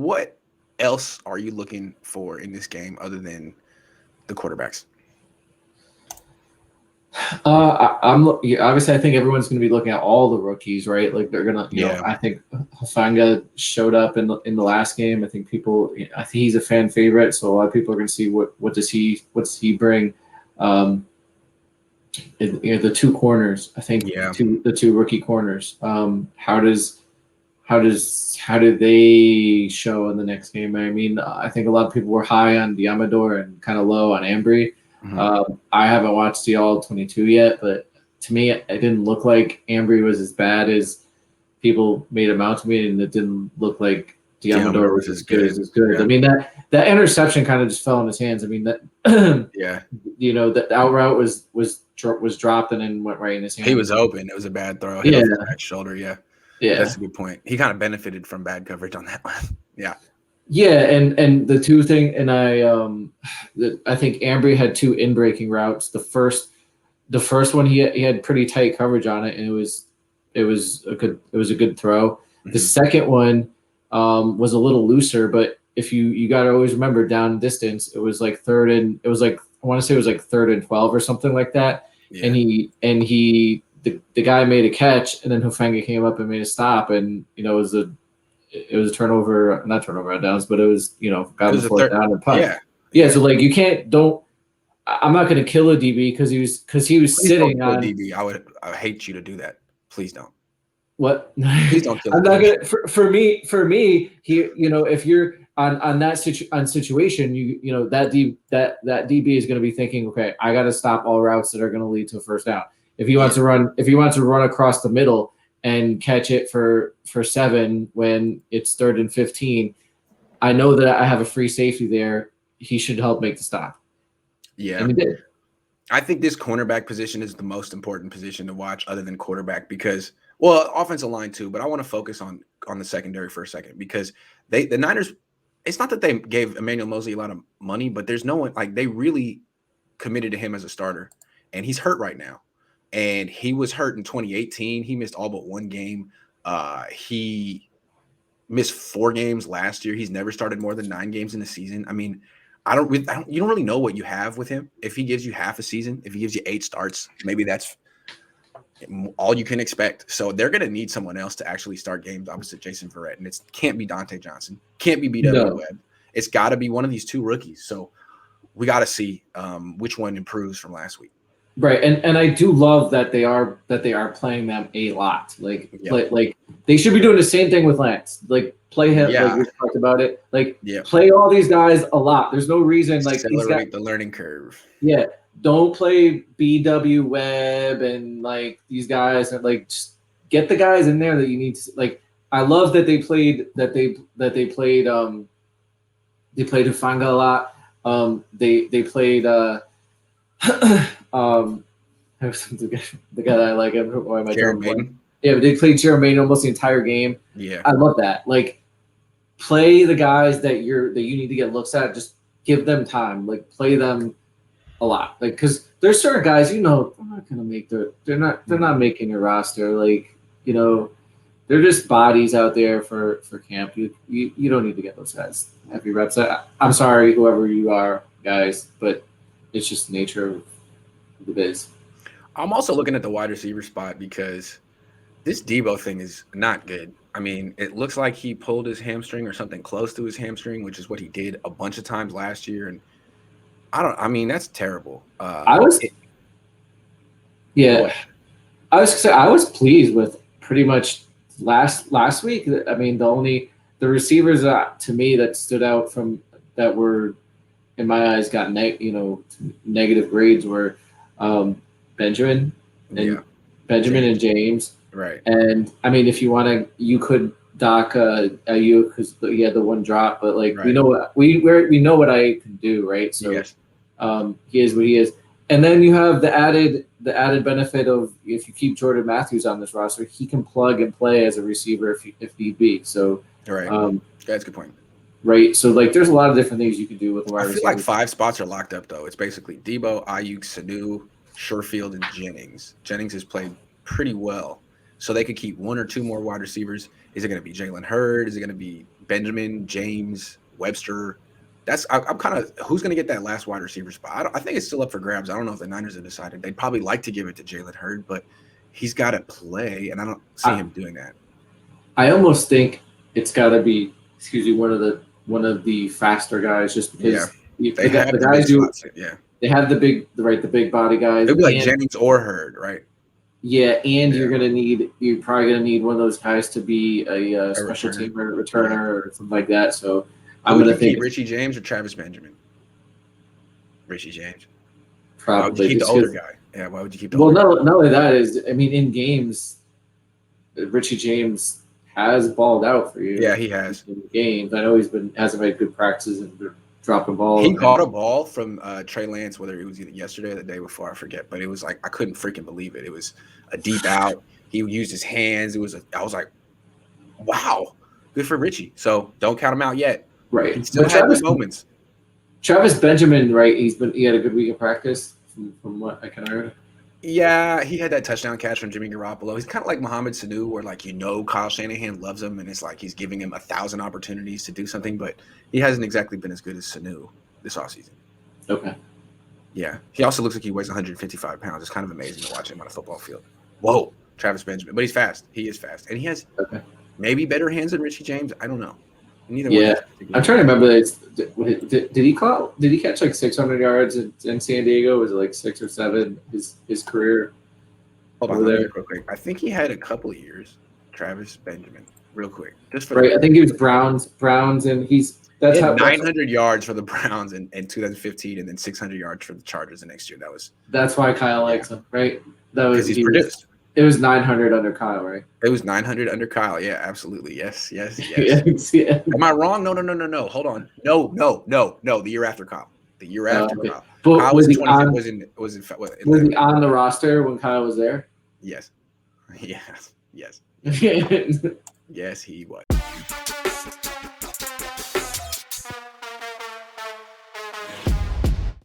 what else are you looking for in this game other than the quarterbacks? Obviously I think everyone's going to be looking at all the rookies, right? Like they're gonna, I think Hufanga showed up in the last game. I think I think he's a fan favorite, so a lot of people are going to see what does he bring. The two corners, I think the two rookie corners. How do they show in the next game? I mean, I think a lot of people were high on Diamador and kind of low on Ambry. I haven't watched the all 22 yet, but to me, it didn't look like Ambry was as bad as people made him out to me, and it didn't look like Diamador was as good. Yeah. I mean, that interception kind of just fell in his hands. I mean, that that out route was dropped and then went right in his hand. He was open. It was a bad throw. Hit off the back shoulder. Yeah, that's a good point. He kind of benefited from bad coverage on that one. Yeah, and the two thing, and I think Ambry had two in-breaking routes. The first one he had pretty tight coverage on it, and it was a good throw. Mm-hmm. The second one was a little looser, but if you got to always remember down distance, it was like I want to say it was like 3rd and 12 or something like that. Yeah. And the guy made a catch, and then Hufanga came up and made a stop, and it was a turnover, not turnover on downs, but it was got him 4th down and punt. Yeah. So like I'm not going to kill a DB because he was Please sitting on DB. I would hate you to do that. Please don't. What? Please don't kill. I'm not gonna. For me, he if you're on that situation, that DB is going to be thinking, okay, I got to stop all routes that are going to lead to a first down. If he wants to run across the middle and catch it for 7 when it's 3rd and 15, I know that I have a free safety there. He should help make the stop. Yeah. And he did. I think this cornerback position is the most important position to watch other than quarterback because, well, offensive line too, but I want to focus on the secondary for a second because the Niners, it's not that they gave Emmanuel Moseley a lot of money, but there's no one, like they really committed to him as a starter, and he's hurt right now. And he was hurt in 2018. He missed all but one game. He missed 4 games last year. He's never started more than 9 games in the season. I mean, you don't really know what you have with him. If he gives you half a season, if he gives you 8 starts, maybe that's all you can expect. So they're going to need someone else to actually start games opposite Jason Verrett. And it can't be Dante Johnson. Can't be BW Webb. It's got to be one of these 2 rookies. So we got to see which one improves from last week. Right, and I do love that they are playing them a lot. Like they should be doing the same thing with Lance. Like play him. Yeah. Like we talked about it. Like play all these guys a lot. There's no reason like accelerate the learning curve. Yeah, don't play BW Webb and like these guys and like just get the guys in there that you need to like. I love that they played Hufanga a lot. They played. The guy that I like, why am I Jared Maiden? Yeah, but they played Jared Maiden almost the entire game. Yeah, I love that. Like, play the guys that you need to get looks at. Just give them time. Like, play them a lot. Like, because there's certain guys they're not gonna make they're not making your roster. Like, they're just bodies out there for camp. You don't need to get those guys heavy reps. I'm sorry, whoever you are, guys, but it's just the nature of the biz. I'm also looking at the wide receiver spot because this Debo thing is not good. I mean, it looks like he pulled his hamstring or something close to his hamstring, which is what he did a bunch of times last year. And that's terrible. I was pleased with pretty much last week. I mean, the receivers to me that stood out from that were in my eyes got negative grades were Benjamin and James. Right. And I mean, if you want to, you could dock Ayuk because he had the one drop, but like we know what I can do, right? So he is what he is. And then you have the added benefit of if you keep Jordan Matthews on this roster, he can plug and play as a receiver if need be. So right, that's a good point. Right, so like there's a lot of different things you can do with the wide receiver. I feel like 5 spots are locked up though. It's basically Debo, Ayuk, Sanu, Sherfield, and Jennings. Jennings has played pretty well. so they could keep one or two more wide receivers. Is it going to be Jalen Hurd? Is it going to be Benjamin, James, Webster? I'm kind of who's going to get that last wide receiver spot. I think it's still up for grabs. I don't know if the Niners have decided. They'd probably like to give it to Jalen Hurd, but he's got to play, and I don't see him doing that. I almost think it's got to be, one of the faster guys, just because they have the guys who they have the big body guys. It'd be like James or Hurd, right? Yeah, and you're probably gonna need one of those guys to be a special teamer, returner, or something like that. So I'm gonna think Richie James or Travis Benjamin. Richie James. Probably. Why would you keep the older guy? Yeah, why would you keep the older guy? Not only that is, I mean, in games, Richie James has balled out for you. Yeah, he has. In games. I know hasn't made good practices and been dropping balls. He caught a ball from Trey Lance, whether it was either yesterday or the day before, I forget. But it was like I couldn't freaking believe it. It was a deep out. He used his hands. I was like, wow, good for Richie. So don't count him out yet. Right. He still had good moments. Travis Benjamin, right? He had a good week of practice from what I can hear. Yeah, he had that touchdown catch from Jimmy Garoppolo. He's kind of like Mohamed Sanu, where Kyle Shanahan loves him, and it's like he's giving him 1,000 opportunities to do something, but he hasn't exactly been as good as Sanu this offseason. Okay. Yeah, he also looks like he weighs 155 pounds. It's kind of amazing to watch him on a football field. Whoa, Travis Benjamin, but he's fast. He is fast, and he has maybe better hands than Richie James. I don't know. Neither one. I'm trying to remember. Did he catch like 600 yards in San Diego? Was it like 6 or 7? His career. Hold on, real quick. I think he had a couple of years. Travis Benjamin, real quick, just for I think he was Browns, and he had 900 yards for the Browns in 2015, and then 600 yards for the Chargers the next year. That's why Kyle likes him, right? That was he's produced. It was 900 under Kyle, right? It was 900 under Kyle. Yeah, absolutely. Yes. Yeah. Am I wrong? No. Hold on. No. The year after Kyle. Kyle. But Kyle was he on the roster when Kyle was there? Yes. Yes, he was.